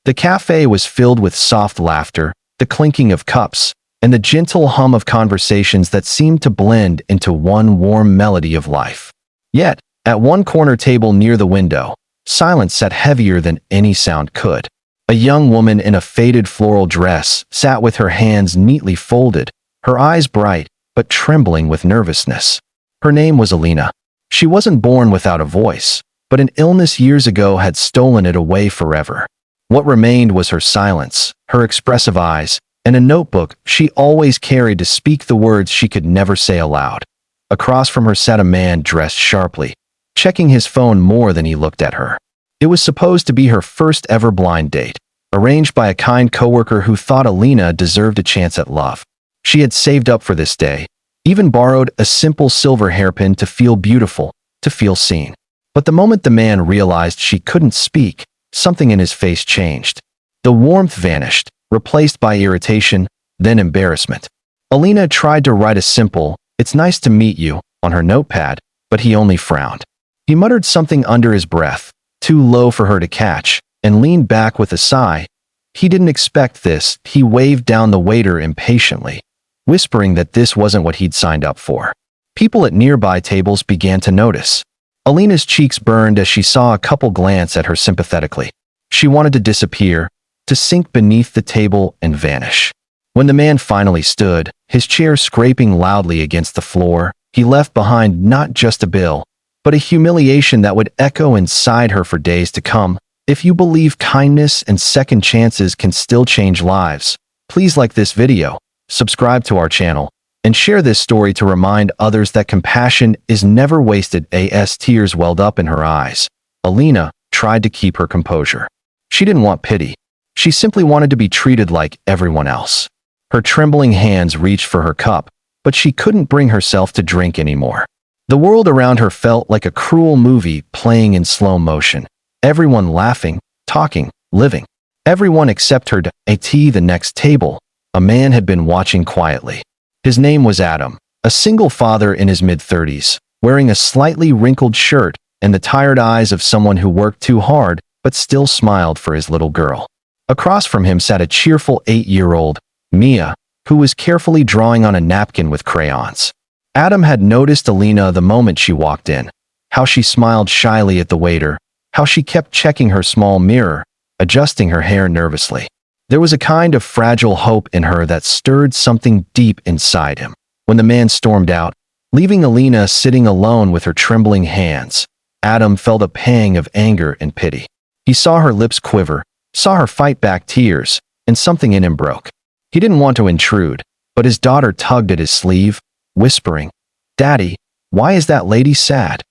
The cafe was filled with soft laughter, the clinking of cups, and the gentle hum of conversations that seemed to blend into one warm melody of life. Yet, at one corner table near the window, silence sat heavier than any sound could. A young woman in a faded floral dress sat with her hands neatly folded, her eyes bright, but trembling with nervousness. Her name was Alina. She wasn't born without a voice, but an illness years ago had stolen it away forever. What remained was her silence, her expressive eyes, and a notebook she always carried to speak the words she could never say aloud. Across from her sat a man dressed sharply, checking his phone more than he looked at her. It was supposed to be her first ever blind date, arranged by a kind coworker who thought Alina deserved a chance at love. She had saved up for this day, even borrowed a simple silver hairpin to feel beautiful, to feel seen. But the moment the man realized she couldn't speak, something in his face changed. The warmth vanished, replaced by irritation, then embarrassment. Alina tried to write a simple, "It's nice to meet you," on her notepad, but he only frowned. He muttered something under his breath, too low for her to catch, and leaned back with a sigh. He didn't expect this. He waved down the waiter impatiently, whispering that this wasn't what he'd signed up for. People at nearby tables began to notice. Alina's cheeks burned as she saw a couple glance at her sympathetically. She wanted to disappear, to sink beneath the table and vanish. When the man finally stood, his chair scraping loudly against the floor, he left behind not just a bill, but a humiliation that would echo inside her for days to come. If you believe kindness and second chances can still change lives, please like this video, subscribe to our channel, and share this story to remind others that compassion is never wasted. As tears welled up in her eyes, Alina tried to keep her composure. She didn't want pity. She simply wanted to be treated like everyone else. Her trembling hands reached for her cup, but she couldn't bring herself to drink anymore. The world around her felt like a cruel movie playing in slow motion. Everyone laughing, talking, living. Everyone except her. At the next table, a man had been watching quietly. His name was Adam, a single father in his mid-30s, wearing a slightly wrinkled shirt and the tired eyes of someone who worked too hard but still smiled for his little girl. Across from him sat a cheerful 8-year-old, Mia, who was carefully drawing on a napkin with crayons. Adam had noticed Alina the moment she walked in, how she smiled shyly at the waiter, how she kept checking her small mirror, adjusting her hair nervously. There was a kind of fragile hope in her that stirred something deep inside him. When the man stormed out, leaving Alina sitting alone with her trembling hands, Adam felt a pang of anger and pity. He saw her lips quiver, saw her fight back tears, and something in him broke. He didn't want to intrude, but his daughter tugged at his sleeve, whispering, "Daddy, why is that lady sad?"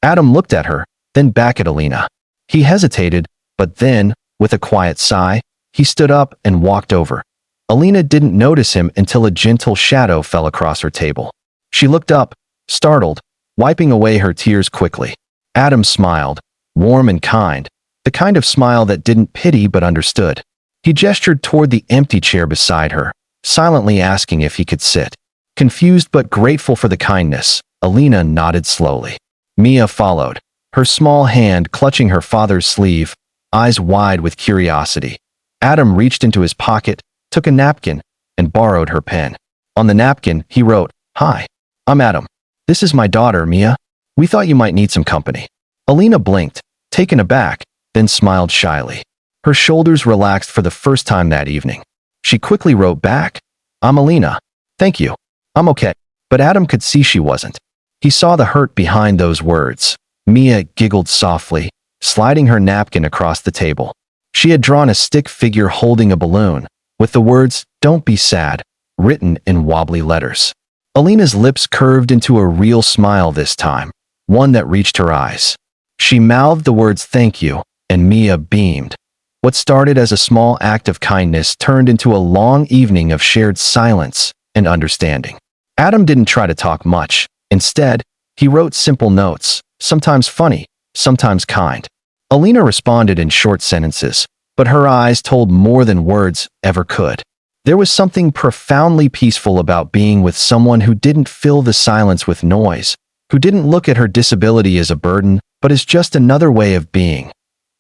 Adam looked at her, then back at Alina. He hesitated, but then, with a quiet sigh, he stood up and walked over. Alina didn't notice him until a gentle shadow fell across her table. She looked up, startled, wiping away her tears quickly. Adam smiled, warm and kind, the kind of smile that didn't pity but understood. He gestured toward the empty chair beside her, silently asking if he could sit. Confused but grateful for the kindness, Alina nodded slowly. Mia followed, her small hand clutching her father's sleeve, eyes wide with curiosity. Adam reached into his pocket, took a napkin, and borrowed her pen. On the napkin, he wrote, "Hi, I'm Adam. This is my daughter, Mia. We thought you might need some company." Alina blinked, taken aback, then smiled shyly. Her shoulders relaxed for the first time that evening. She quickly wrote back, "I'm Alina. Thank you. I'm okay." But Adam could see she wasn't. He saw the hurt behind those words. Mia giggled softly, sliding her napkin across the table. She had drawn a stick figure holding a balloon, with the words, "Don't be sad," written in wobbly letters. Alina's lips curved into a real smile this time, one that reached her eyes. She mouthed the words "thank you," and Mia beamed. What started as a small act of kindness turned into a long evening of shared silence and understanding. Adam didn't try to talk much. Instead, he wrote simple notes, sometimes funny, sometimes kind. Alina responded in short sentences, but her eyes told more than words ever could. There was something profoundly peaceful about being with someone who didn't fill the silence with noise, who didn't look at her disability as a burden, but as just another way of being.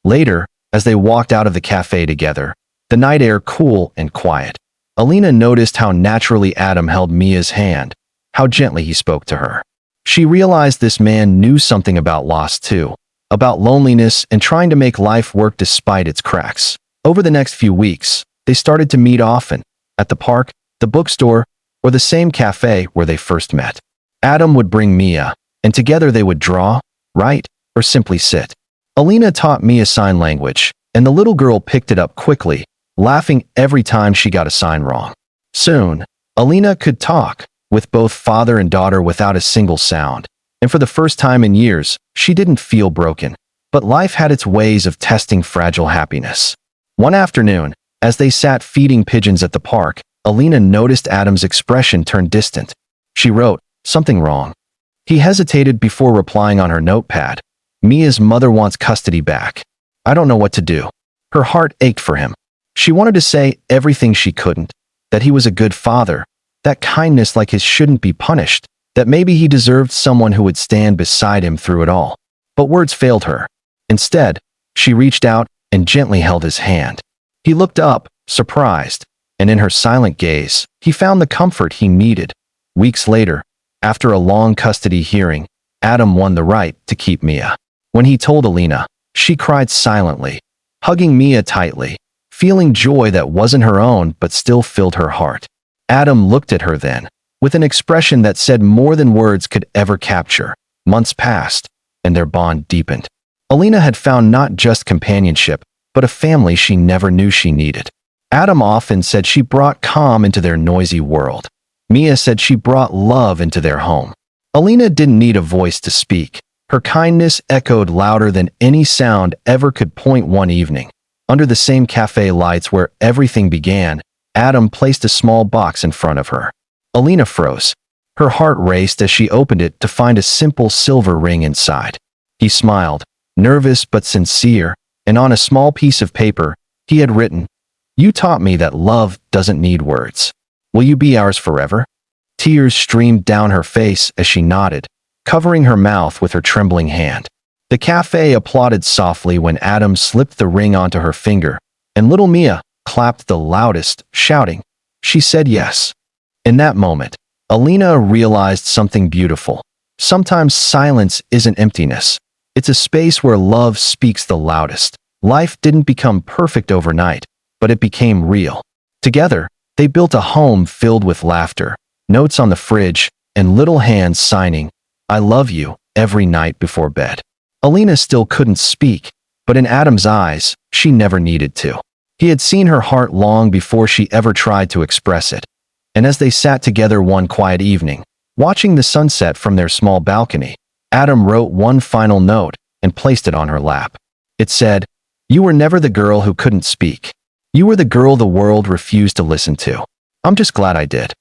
Later, As they walked out of the cafe together, the night air cool and quiet, Alina noticed how naturally Adam held Mia's hand, how gently he spoke to her. She realized this man knew something about loss too, about loneliness and trying to make life work despite its cracks. Over the next few weeks, they started to meet often, at the park, the bookstore, or the same cafe where they first met. Adam would bring Mia, and together they would draw, write, or simply sit. Alina taught Mia sign language, and the little girl picked it up quickly, laughing every time she got a sign wrong. Soon, Alina could talk, with both father and daughter without a single sound, and for the first time in years, she didn't feel broken. But life had its ways of testing fragile happiness. One afternoon, as they sat feeding pigeons at the park, Alina noticed Adam's expression turn distant. She wrote, "Something wrong." He hesitated before replying on her notepad. "Mia's mother wants custody back. I don't know what to do." Her heart ached for him. She wanted to say everything she couldn't, that he was a good father, that kindness like his shouldn't be punished, that maybe he deserved someone who would stand beside him through it all. But words failed her. Instead, she reached out and gently held his hand. He looked up, surprised, and in her silent gaze, he found the comfort he needed. Weeks later, after a long custody hearing, Adam won the right to keep Mia. When he told Alina, she cried silently, hugging Mia tightly, feeling joy that wasn't her own but still filled her heart. Adam looked at her then, with an expression that said more than words could ever capture. Months passed, and their bond deepened. Alina had found not just companionship, but a family she never knew she needed. Adam often said she brought calm into their noisy world. Mia said she brought love into their home. Alina didn't need a voice to speak. Her kindness echoed louder than any sound ever could. Point one evening, under the same cafe lights where everything began, Adam placed a small box in front of her. Alina froze. Her heart raced as she opened it to find a simple silver ring inside. He smiled, nervous but sincere, and on a small piece of paper, he had written, "You taught me that love doesn't need words. Will you be ours forever?" Tears streamed down her face as she nodded, covering her mouth with her trembling hand. The cafe applauded softly when Adam slipped the ring onto her finger, and little Mia clapped the loudest, shouting, "She said yes." In that moment, Alina realized something beautiful. Sometimes silence isn't emptiness. It's a space where love speaks the loudest. Life didn't become perfect overnight, but it became real. Together, they built a home filled with laughter, notes on the fridge, and little hands signing, "I love you," every night before bed. Alina still couldn't speak, but in Adam's eyes, she never needed to. He had seen her heart long before she ever tried to express it. And as they sat together one quiet evening, watching the sunset from their small balcony, Adam wrote one final note and placed it on her lap. It said, "You were never the girl who couldn't speak. You were the girl the world refused to listen to. I'm just glad I did."